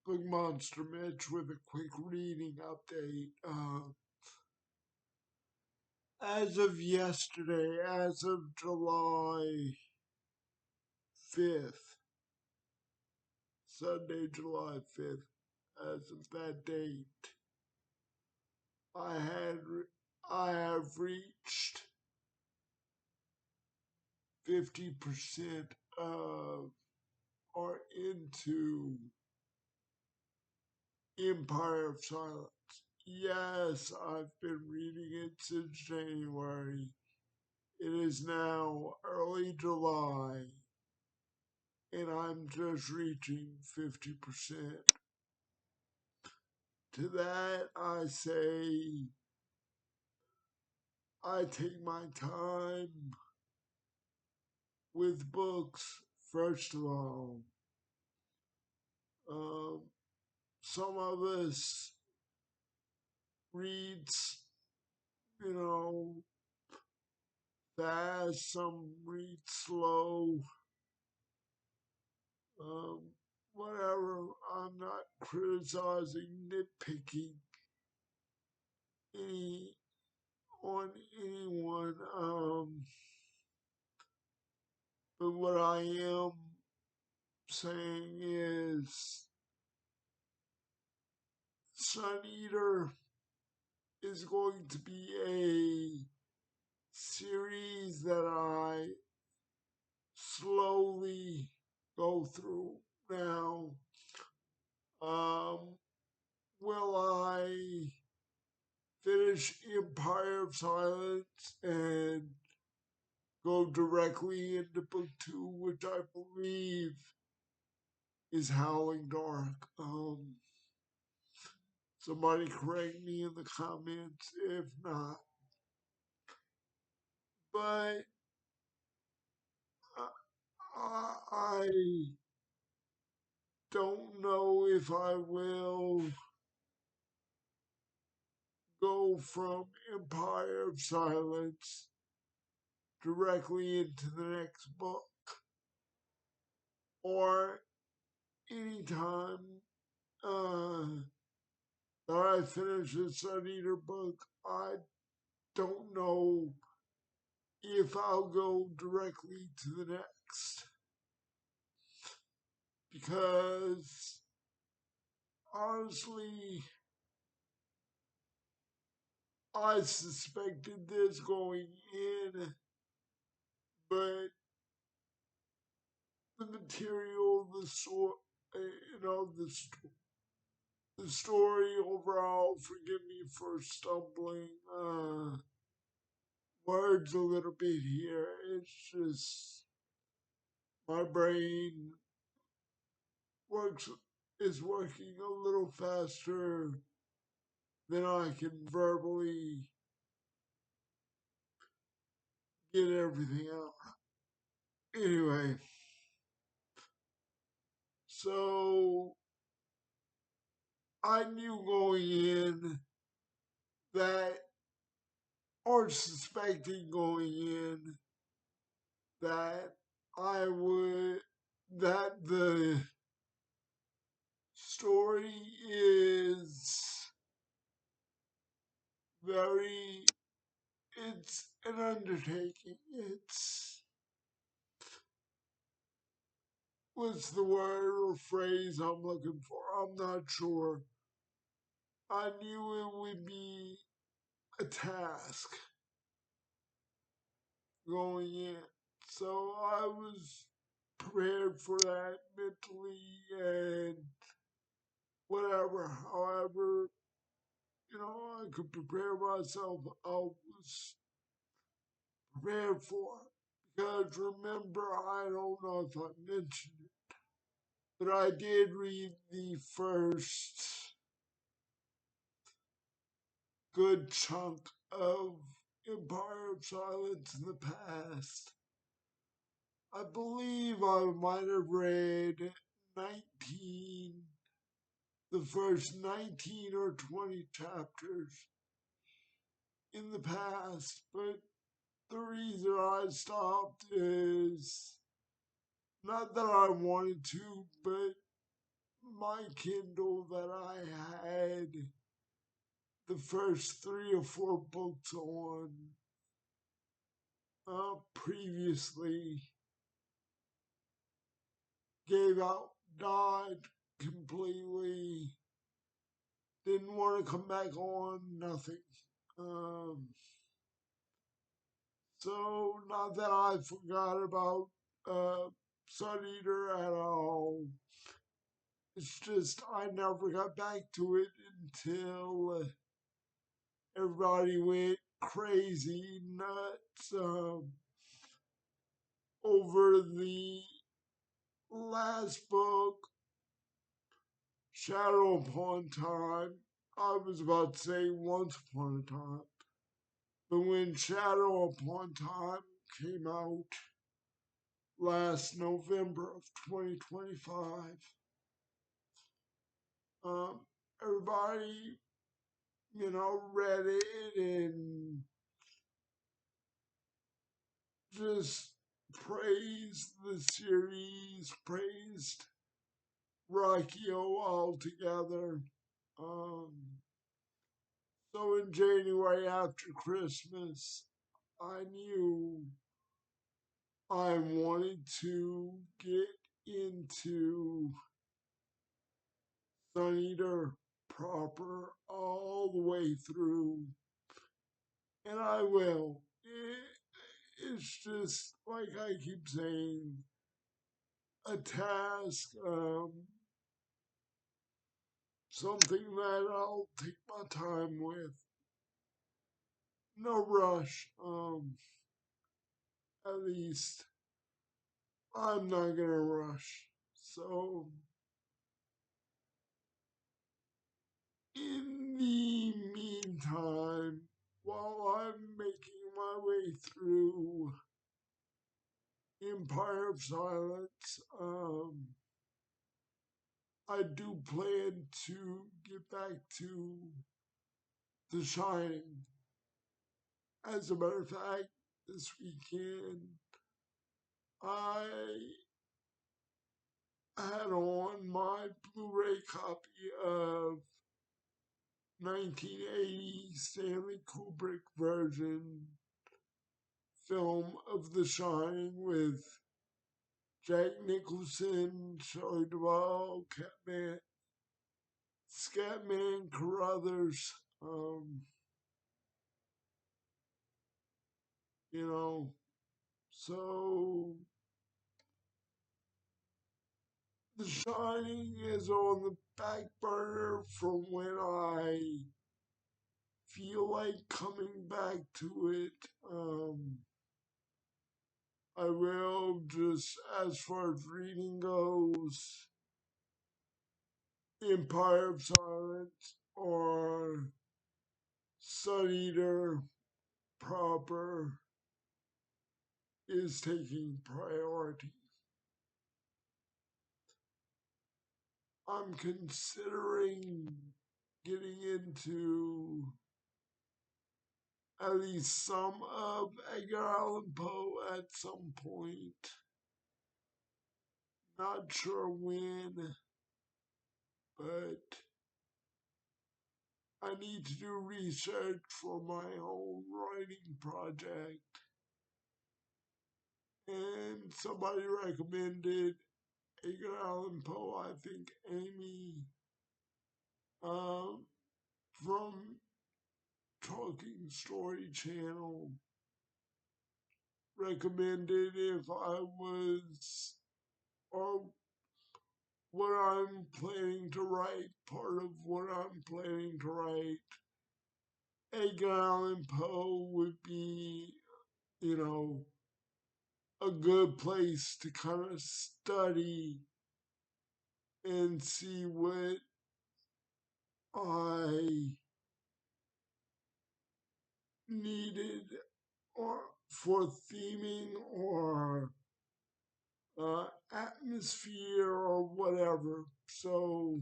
Book Monster Mitch with a quick reading update. As of yesterday, as of July 5th, Sunday, July 5th, as of that date, I have reached 50% of or into Empire of Silence. Yes, I've been reading it since January. It is now early July, and I'm just reaching 50%. To that, I say I take my time with books, first of all. Um, some of us reads, you know, fast, some read slow. Um, Whatever. I'm not criticizing, nitpicking any on anyone. But what I am saying is, Sun Eater is going to be a series that I slowly go through. Now, um, will I finish Empire of Silence and go directly into book two, which I believe is Howling Dark? Somebody correct me in the comments if not. But I don't know if I will go from Empire of Silence directly into the next book, or anytime that I finish a Sun Eater book. I don't know if I'll go directly to the next, because honestly, I suspected this going in, but the material, the story overall. Forgive me for stumbling words a little bit here. It's just my brain works is working a little faster than I can verbally get everything out. Anyway, so I knew going in that, or suspecting going in, that I would, that the story is very, it's an undertaking. What's the word or phrase I'm looking for? I'm not sure. I knew it would be a task going in. So I was prepared for that mentally and whatever. However, I could prepare myself. I was prepared for it. Because remember, I don't know if I mentioned it, but I did read the first good chunk of Empire of Silence in the past. I believe I might have read 19, the first 19 or 20 chapters in the past, but the reason I stopped is not that I wanted to, but my Kindle that I had the first 3 or 4 books on previously gave out, died completely, didn't want to come back on, nothing. Um, so not that I forgot about Sun Eater at all. It's just I never got back to it until everybody went crazy nuts over the last book, Shadow Upon Time. I was about to say Once Upon a Time, but when Shadow Upon Time came out last November of 2025, everybody, read it and just praised the series, praised Rockio altogether. Um, so in January after Christmas, I knew I wanted to get into Sun Eater proper all the way through, and I will. It's just like I keep saying, a task, something that I'll take my time with. No rush. At least I'm not gonna rush. So in the meantime, while I'm making my way through Empire of Silence, I do plan to get back to The Shining. As a matter of fact, this weekend I had on my Blu-ray copy of 1980 Stanley Kubrick version film of The Shining with Jack Nicholson, Shelley Duvall, Scatman Carruthers, you know, so The Shining is on the back burner for when I feel like coming back to it. I will, just as far as reading goes, Empire of Silence or Sun Eater proper is taking priority. I'm considering getting into at least some of Edgar Allan Poe at some point. Not sure when, but I need to do research for my own writing project. And somebody recommended Edgar Allan Poe, I think Amy, from Talking Story Channel, recommended if I was, or what I'm planning to write, part of what I'm planning to write, Edgar Allan Poe would be, a good place to kind of study and see what I needed or for theming or atmosphere or whatever. So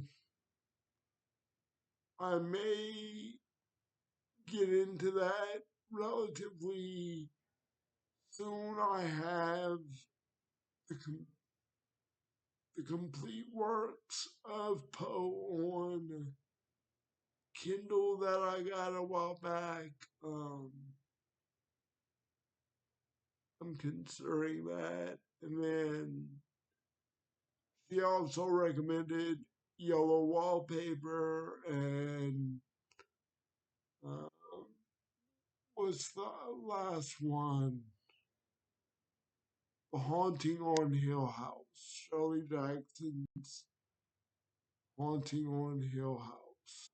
I may get into that relatively soon. I have the the complete works of Poe on Kindle that I got a while back. I'm considering that. And then she also recommended Yellow Wallpaper and um, what's the last one? The Haunting on Hill House. Shirley Jackson's Haunting on Hill House.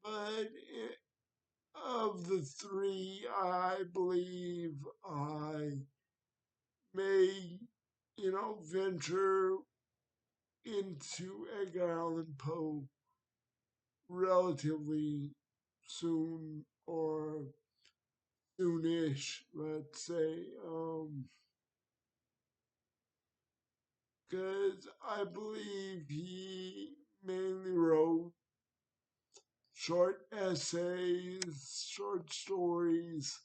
But of the three, I believe I may, venture into Edgar Allan Poe relatively soon or soonish, let's say, because I believe he mainly wrote short essays, short stories,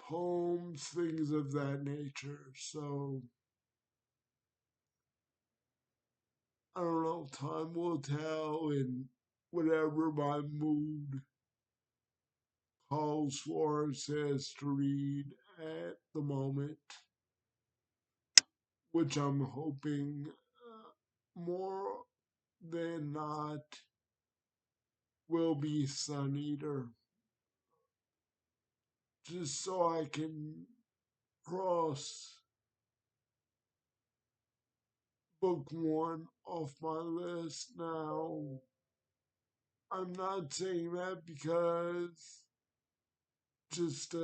poems, things of that nature. So I don't know, time will tell, and whatever my mood calls for says to read at the moment, which I'm hoping more than not will be Sun Eater, just so I can cross book one off my list now. I'm not saying that because just get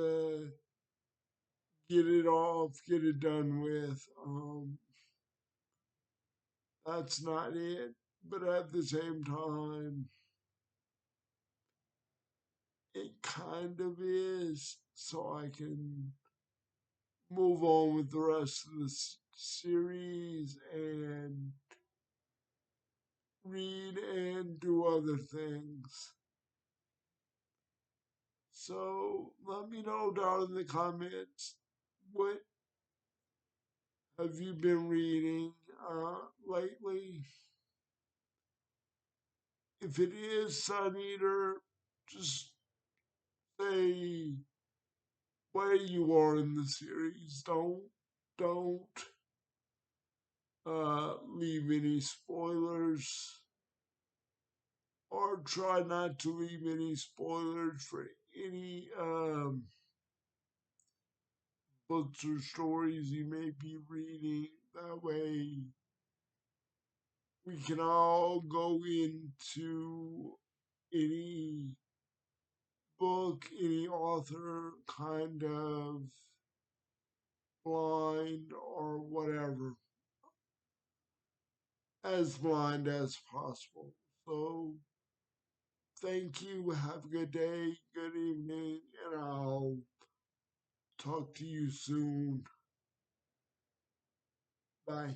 it off, get it done with. That's not it. But at the same time, it kind of is, so I can move on with the rest of the series and read and do other things. So let me know down in the comments what have you been reading lately. If it is Sun Eater, just say where you are in the series. Don't leave any spoilers, or try not to leave any spoilers for any books or stories you may be reading. That way we can all go into any book, any author kind of blind or whatever, as blind as possible. So, thank you. Have a good day, good evening, and I'll talk to you soon. Bye.